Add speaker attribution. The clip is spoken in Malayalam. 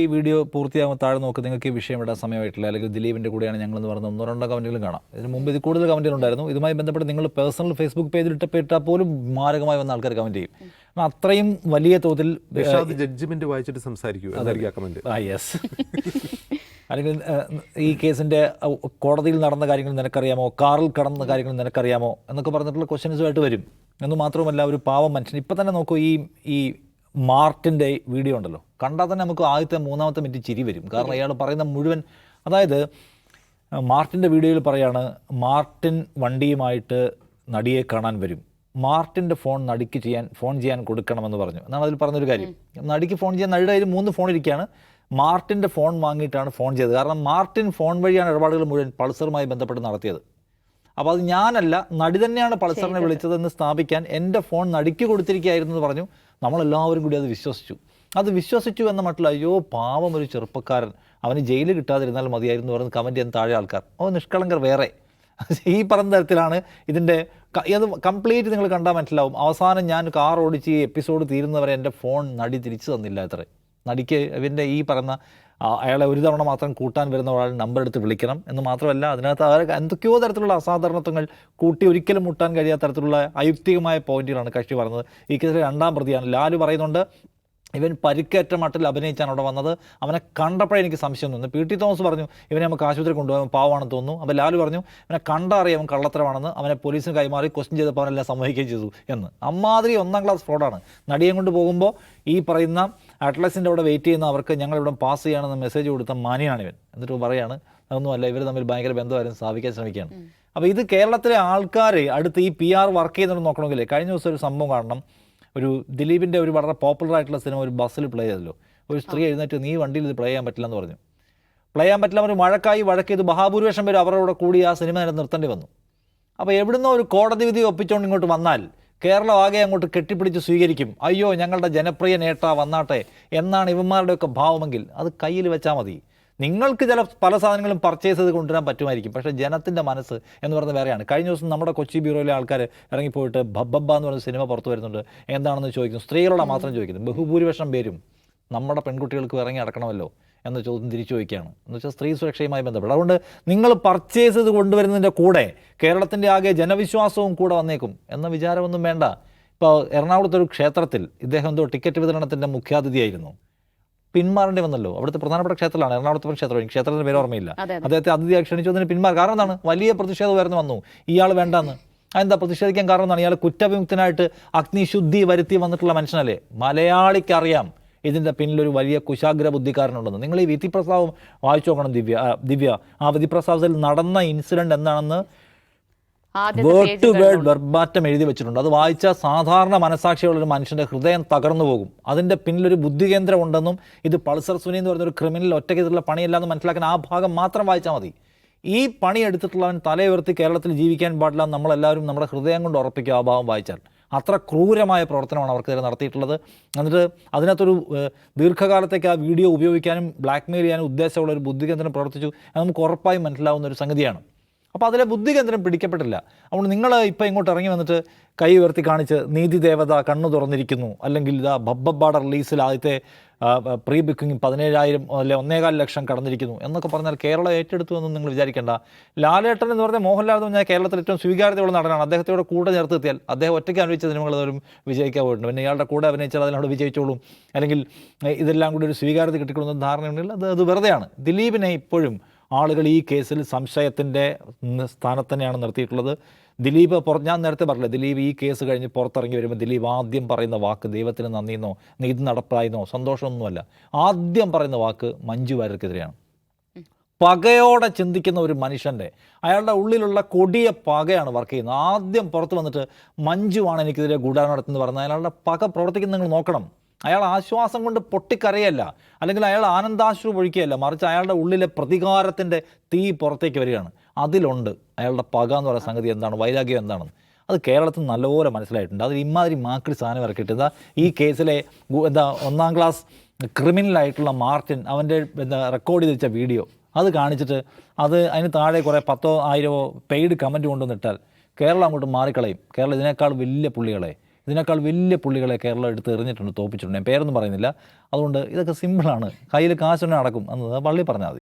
Speaker 1: ഈ വീഡിയോ പൂർത്തിയാകുമ്പോൾ താഴെ നോക്ക്, നിങ്ങൾക്ക് ഈ വിഷയം ഇടാൻ സമയമായിട്ടില്ല, അല്ലെങ്കിൽ ദിലീപിൻ്റെ കൂടെയാണ് ഞങ്ങളെന്ന് പറഞ്ഞ ഒന്നോ രണ്ടോ കമൻറ്റുകളും കാണാം. ഇതിന് മുമ്പ് ഇത് കൂടുതൽ കമൻറ്റുകളുണ്ടായിരുന്നു. ഇതുമായി ബന്ധപ്പെട്ട് നിങ്ങൾ പേഴ്സണൽ ഫേസ്ബുക്ക് പേജിൽ ഇട്ടാൽ പോലും മാരകമായി വന്ന ആൾക്കാർ കമൻറ്റ് ചെയ്യും. കാരണം അത്രയും വലിയ തോതിൽ
Speaker 2: ജഡ്ജ്മെന്റ് വായിച്ചിട്ട് സംസാരിക്കൂ.
Speaker 1: യെസ്. അല്ലെങ്കിൽ ഈ കേസിൻ്റെ കോടതിയിൽ നടന്ന കാര്യങ്ങൾ നിനക്കറിയാമോ, കാറിൽ കടന്ന കാര്യങ്ങൾ നിനക്കറിയാമോ എന്നൊക്കെ പറഞ്ഞിട്ടുള്ള ക്വസ്റ്റ്യൻസുമായിട്ട് വരും. എന്ന് മാത്രമല്ല, ഒരു പാവം മനുഷ്യൻ ഇപ്പം തന്നെ നോക്കൂ, ഈ മാർട്ടിൻ്റെ വീഡിയോ ഉണ്ടല്ലോ, കണ്ടാൽ തന്നെ നമുക്ക് ആദ്യത്തെ മൂന്നാമത്തെ മിനിറ്റ് ചിരി വരും. കാരണം അയാൾ പറയുന്ന മുഴുവൻ, അതായത് മാർട്ടിൻ്റെ വീഡിയോയിൽ പറയാണ്, മാർട്ടിൻ വണ്ടിയുമായിട്ട് നടിയെ കാണാൻ വരും, മാർട്ടിൻ്റെ ഫോൺ നടിക്ക് ഫോൺ ചെയ്യാൻ കൊടുക്കണമെന്ന് പറഞ്ഞു എന്നാണ് അതിൽ പറഞ്ഞൊരു കാര്യം. നടിക്ക് ഫോൺ ചെയ്യാൻ നടിയുടെ കയ്യിൽ 3 ഫോൺ ഇരിക്കുകയാണ്. മാർട്ടിൻ്റെ ഫോൺ വാങ്ങിയിട്ടാണ് ഫോൺ ചെയ്തത്. കാരണം മാർട്ടിൻ ഫോൺ വഴിയാണ് ഇടപാടുകൾ മുഴുവൻ പൾസറുമായി ബന്ധപ്പെട്ട് നടത്തിയത്. അപ്പോൾ അത് ഞാനല്ല, നടി തന്നെയാണ് പൾസറിനെ വിളിച്ചതെന്ന് സ്ഥാപിക്കാൻ എൻ്റെ ഫോൺ നടിക്ക് കൊടുത്തിരിക്കുകയായിരുന്നു എന്ന് പറഞ്ഞു. നമ്മളെല്ലാവരും കൂടി അത് വിശ്വസിച്ചു എന്ന മട്ടിൽ, അയ്യോ പാവം ഒരു ചെറുപ്പക്കാരൻ, അവന് ജയിലിൽ കിട്ടാതിരുന്നാൽ മതിയായിരുന്നു പറഞ്ഞ് കമൻറ്റ് ചെയ്യാൻ താഴെ ആൾക്കാർ. നിഷ്കളങ്കർ വേറെ. ഈ പറഞ്ഞ തരത്തിലാണ് ഇതിൻ്റെ അത് കംപ്ലീറ്റ് നിങ്ങൾ കണ്ടാൽ മനസ്സിലാവും. അവസാനം ഞാൻ കാർ ഓടിച്ച് ഈ എപ്പിസോഡ് തീരുന്നവരെ എൻ്റെ ഫോൺ നടി തിരിച്ചു തന്നില്ല. എത്ര നടിക്ക് ഇവൻ്റെ ഈ പറഞ്ഞ അയാളെ ഒരു തവണ മാത്രം കൂട്ടാൻ വരുന്ന ഒരാൾ നമ്പർ എടുത്ത് വിളിക്കണം എന്ന് മാത്രമല്ല, അതിനകത്ത് അവർ എന്തൊക്കെയോ തരത്തിലുള്ള അസാധാരണത്വങ്ങൾ കൂട്ടി ഒരിക്കലും മുട്ടാൻ കഴിയാത്ത തരത്തിലുള്ള അയുക്തികമായ പോയിന്റുകളാണ് കക്ഷി പറഞ്ഞത്. ഈ കേസിലെ 2ാം പ്രതിയാണ്. ലാലു പറയുന്നുണ്ട്, ഇവൻ പരിക്കേറ്റ മട്ടിൽ അഭിനയിച്ചാണ് അവിടെ വന്നത്, അവനെ കണ്ടപ്പോഴേ എനിക്ക് സംശയം തോന്നുന്നു. പി ടി തോമസ് പറഞ്ഞു ഇവനെ നമുക്ക് ആശുപത്രി കൊണ്ടുപോകാൻ പാവമാണെന്ന് തോന്നുന്നു. അപ്പോൾ ലാലു പറഞ്ഞു ഇവനെ കണ്ടറിയാം അവൻ കള്ളത്തരമാണെന്ന്, അവനെ പോലീസിന് കൈമാറി ക്വസ്റ്റ്യൻ ചെയ്തപ്പോൾ അവനെല്ലാം സമ്മതിക്കുകയും ചെയ്തു എന്ന്. അമ്മാതിരി 1ാം ക്ലാസ് ഫ്രോഡാണ്. നടിയെ കൊണ്ട് പോകുമ്പോൾ ഈ പറയുന്ന അറ്റ്ലസിൻ്റെ അവിടെ വെയിറ്റ് ചെയ്യുന്ന അവർക്ക് ഞങ്ങളിവിടെ പാസ് ചെയ്യണമെന്ന് മെസ്സേജ് കൊടുത്ത മാനിയാണ് ഇവൻ. എന്നിട്ട് പറയാണ് അതൊന്നുമല്ല, ഇവർ തമ്മിൽ ഭയങ്കര ബന്ധമായിരുന്നു, സ്ഥാപിക്കാൻ ശ്രമിക്കുകയാണ്. അപ്പോൾ ഇത് കേരളത്തിലെ ആൾക്കാർ അടുത്ത് ഈ PR വർക്ക് ചെയ്യുന്നത് നോക്കണമെങ്കിൽ കഴിഞ്ഞ ദിവസം ഒരു സംഭവം കാണണം. ഒരു ദിലീപിൻ്റെ ഒരു വളരെ പോപ്പുലർ ആയിട്ടുള്ള സിനിമ ഒരു ബസ്സിൽ പ്ലേ ചെയ്തല്ലോ. ഒരു സ്ത്രീ എഴുന്നേറ്റ് നീ വണ്ടിയിൽ ഇത് പ്ലേ ചെയ്യാൻ പറ്റില്ല എന്ന് പറഞ്ഞു. പ്ലേ ചെയ്യാൻ പറ്റില്ല, അവർ വഴക്കിയത് മഹാഭൂരിപക്ഷം പേര് അവരോട് കൂടി ആ സിനിമ നിർത്തേണ്ടി വന്നു. അപ്പോൾ എവിടുന്നോ ഒരു കോടതി വിധി ഒപ്പിച്ചുകൊണ്ട് ഇങ്ങോട്ട് വന്നാൽ കേരളം ആകെ അങ്ങോട്ട് കെട്ടിപ്പിടിച്ച് സ്വീകരിക്കും. അയ്യോ ഞങ്ങളുടെ ജനപ്രിയ നേട്ടാ വന്നാട്ടെ എന്നാണ് ഇവന്മാരുടെയൊക്കെ ഭാവമെങ്കിൽ അത് കയ്യിൽ വെച്ചാൽ മതി. നിങ്ങൾക്ക് പല സാധനങ്ങളും പർച്ചേസ് ചെയ്ത് കൊണ്ടുവരാൻ പറ്റുമായിരിക്കും, പക്ഷേ ജനത്തിൻ്റെ മനസ്സ് എന്ന് പറയുന്നത് വേറെയാണ്. കഴിഞ്ഞ ദിവസം നമ്മുടെ കൊച്ചി ബ്യൂറോയിലെ ആൾക്കാർ ഇറങ്ങിപ്പോയിട്ട് ഭബ്ബ എന്ന് പറയുന്ന സിനിമ പുറത്തു വരുന്നുണ്ട്, എന്താണെന്ന് ചോദിക്കുന്നു. സ്ത്രീകളോട് മാത്രം ചോദിക്കുന്നത്. ബഹുഭൂരിപക്ഷം പേരും നമ്മുടെ പെൺകുട്ടികൾക്ക് ഇറങ്ങി അടക്കണമല്ലോ എന്ന ചോദ്യം തിരിച്ചു ചോദിക്കുകയാണ്. എന്ന് വെച്ചാൽ സ്ത്രീ സുരക്ഷയുമായി ബന്ധപ്പെട്ട്. അതുകൊണ്ട് നിങ്ങൾ പർച്ചേസ് ചെയ്ത് കൊണ്ടുവരുന്നതിൻ്റെ കൂടെ കേരളത്തിൻ്റെ ആകെ ജനവിശ്വാസവും കൂടെ വന്നേക്കും എന്ന വിചാരമൊന്നും വേണ്ട. ഇപ്പോൾ എറണാകുളത്തൊരു ക്ഷേത്രത്തിൽ ഇദ്ദേഹം ടിക്കറ്റ് വിതരണത്തിൻ്റെ മുഖ്യാതിഥിയായിരുന്നു. പിന്മാറേണ്ടി വന്നല്ലോ. അവിടുത്തെ പ്രധാനപ്പെട്ട ക്ഷേത്രമാണ് എറണാകുളത്തെ ക്ഷേത്രം. എനിക്ക് ക്ഷേത്രത്തിൻ്റെ പേര് ഓർമ്മയില്ല. അദ്ദേഹത്തെ അതിഥിയായി ക്ഷണിച്ചതിന് കാരണം എന്താണ്? വലിയ പ്രതിഷേധം ഉയർന്നു വന്നു, ഇയാൾ വേണ്ടെന്ന്. അതെന്താ പ്രതിഷേധിക്കാൻ കാരണം എന്താണ്? ഇയാൾ കുറ്റവിമുക്തനായിട്ട് അഗ്നിശുദ്ധി വരുത്തി വന്നിട്ടുള്ള മനുഷ്യനല്ലേ. മലയാളിക്കറിയാം ഇതിൻ്റെ പിന്നിലൊരു വലിയ കുശാഗ്ര ബുദ്ധിക്കാരനുണ്ടെന്ന്. നിങ്ങൾ ഈ വിധിപ്രസ്താവം വായിച്ചു നോക്കണം ദിവ്യ. ആ വിധിപ്രസ്താവത്തിൽ നടന്ന ഇൻസിഡൻറ്റ് എന്താണെന്ന് വേർഡ് ടു വേർഡ് വെർബാറ്റം എഴുതി വെച്ചിട്ടുണ്ട്. അത് വായിച്ചാൽ സാധാരണ മനസാക്ഷിയുള്ളൊരു മനുഷ്യൻ്റെ ഹൃദയം തകർന്നു പോകും. അതിൻ്റെ പിന്നിലൊരു ബുദ്ധികേന്ദ്രം ഉണ്ടെന്നും ഇത് പൾസർ സുനി എന്ന് പറയുന്നൊരു ക്രിമിനൽ ഒറ്റയ്ക്കുള്ള പണിയല്ലാന്ന് മനസ്സിലാക്കാൻ ആ ഭാഗം മാത്രം വായിച്ചാൽ മതി. ഈ പണി എടുത്തിട്ടുള്ളവൻ തലയുയർത്തി കേരളത്തിൽ ജീവിക്കാൻ പാടില്ല നമ്മളെല്ലാവരും നമ്മുടെ ഹൃദയം കൊണ്ട് ഉറപ്പിക്കുക ആ ഭാഗം വായിച്ചാൽ. അത്ര ക്രൂരമായ പ്രവർത്തനമാണ് അവർക്കെതിരെ നടത്തിയിട്ടുള്ളത്. എന്നിട്ട് അതിനകത്തൊരു ദീർഘകാലത്തേക്ക് ആ വീഡിയോ ഉപയോഗിക്കാനും ബ്ലാക്ക്മെയിൽ ചെയ്യാനും ഉദ്ദേശമുള്ള ഒരു ബുദ്ധികേന്ദ്രം പ്രവർത്തിച്ചു. അത് നമുക്ക് ഉറപ്പായും മനസ്സിലാവുന്ന ഒരു സംഗതിയാണ്. അപ്പോൾ അതിലെ ബുദ്ധികേന്ദ്രം പിടിക്കപ്പെട്ടില്ല. അതുകൊണ്ട് നിങ്ങൾ ഇപ്പോൾ ഇങ്ങോട്ട് ഇറങ്ങി വന്നിട്ട് കൈ ഉയർത്തി കാണിച്ച് നീതി ദേവത കണ്ണു തുറന്നിരിക്കുന്നു, അല്ലെങ്കിൽ ഇതാ ഭബ്ബയുടെ റിലീസിൽ ആദ്യത്തെ പ്രീ ബുക്കിംഗ് 17,000 അല്ലെ 1.25 ലക്ഷം കടന്നിരിക്കുന്നു എന്നൊക്കെ പറഞ്ഞാൽ കേരളം ഏറ്റെടുത്തു എന്നൊന്നും നിങ്ങൾ വിചാരിക്കേണ്ട. ലാലേട്ടൻ എന്ന് പറഞ്ഞാൽ മോഹൻലാൽ എന്ന് പറഞ്ഞാൽ കേരളത്തിൽ ഏറ്റവും സ്വീകാര്യതയുള്ള നടനാണ്. അദ്ദേഹത്തോടെ കൂടെ ചേർത്ത് എത്തിയാൽ അദ്ദേഹം ഒറ്റയ്ക്ക് അഭിനയിച്ച സിനിമകളൊന്നും വിജയിക്കാൻ പോയിട്ടുണ്ട്. പിന്നെ ഇയാളുടെ കൂടെ അഭിനയിച്ചാൽ അതിനോട് വിജയിച്ചോളും, അല്ലെങ്കിൽ ഇതെല്ലാം കൂടി ഒരു സ്വീകാര്യത കിട്ടിക്കൊള്ളുന്ന ധാരണയുണ്ടെങ്കിൽ അത് വെറുതെയാണ്. ദിലീപിനെ ഇപ്പോഴും ആളുകൾ ഈ കേസിൽ സംശയത്തിൻ്റെ സ്ഥാനത്ത് തന്നെയാണ് നിർത്തിയിട്ടുള്ളത്. ദിലീപ് ഞാൻ നേരത്തെ പറഞ്ഞില്ല, ദിലീപ് ഈ കേസ് കഴിഞ്ഞ് പുറത്തിറങ്ങി വരുമ്പോൾ ദിലീപ് ആദ്യം പറയുന്ന വാക്ക് ദൈവത്തിന് നന്ദിയെന്നോ നീതി നടപ്പായെന്നോ സന്തോഷമൊന്നുമല്ല. ആദ്യം പറയുന്ന വാക്ക് മഞ്ജു വാര്യർക്കെതിരെയാണ്. പകയോടെ ചിന്തിക്കുന്ന ഒരു മനുഷ്യൻ്റെ അയാളുടെ ഉള്ളിലുള്ള കൊടിയ പകയാണ് വർക്ക് ചെയ്യുന്നത്. ആദ്യം പുറത്ത് വന്നിട്ട് മഞ്ജുവാണ് എനിക്കെതിരെ ഗൂഢാലോചന നടത്തുന്നത് പറഞ്ഞാൽ അയാളുടെ പക പ്രവർത്തിക്കുന്ന നിങ്ങൾ നോക്കണം. അയാൾ ആശ്വാസം കൊണ്ട് പൊട്ടിക്കരയല്ല, അല്ലെങ്കിൽ അയാൾ ആനന്ദാശ്രു പൊഴിക്കുകയല്ല, മറിച്ച് അയാളുടെ ഉള്ളിലെ പ്രതികാരത്തിൻ്റെ തീ പുറത്തേക്ക് വരികയാണ്. അതിലുണ്ട് അയാളുടെ പക എന്ന് പറയുന്ന സംഗതി എന്താണ്, വൈരാഗ്യം എന്താണെന്ന്. അത് കേരളത്തിൽ നല്ലപോലെ മനസ്സിലായിട്ടുണ്ട്. അതിൽ ഇമാതിരി മാക്രി സാധനം ഇറക്കിയിട്ട് ഈ കേസിലെ 1ാം ക്ലാസ് ക്രിമിനലായിട്ടുള്ള മാർട്ടിൻ അവൻ്റെ റെക്കോർഡ് ചെയ്ത് വെച്ച വീഡിയോ അത് കാണിച്ചിട്ട് അതിന് താഴെ കുറേ 10,000 പെയ്ഡ് കമൻറ്റ് കൊണ്ടുവന്നിട്ടാൽ കേരളം അങ്ങോട്ട് മാറിക്കളയും. കേരളം ഇതിനേക്കാൾ വലിയ പുള്ളികളെ ഇതിനേക്കാൾ വലിയ പുള്ളികളെ കേരളം എടുത്ത് എറിഞ്ഞിട്ടുണ്ട്, തോപ്പിച്ചിട്ടുണ്ട്. ഞാൻ പേരൊന്നും പറയുന്നില്ല. അതുകൊണ്ട് ഇതൊക്കെ സിമ്പിളാണ്. കയ്യിൽ കാശുണ്ടെങ്കിൽ നടക്കും എന്നത് പള്ളി പറഞ്ഞാൽ മതി.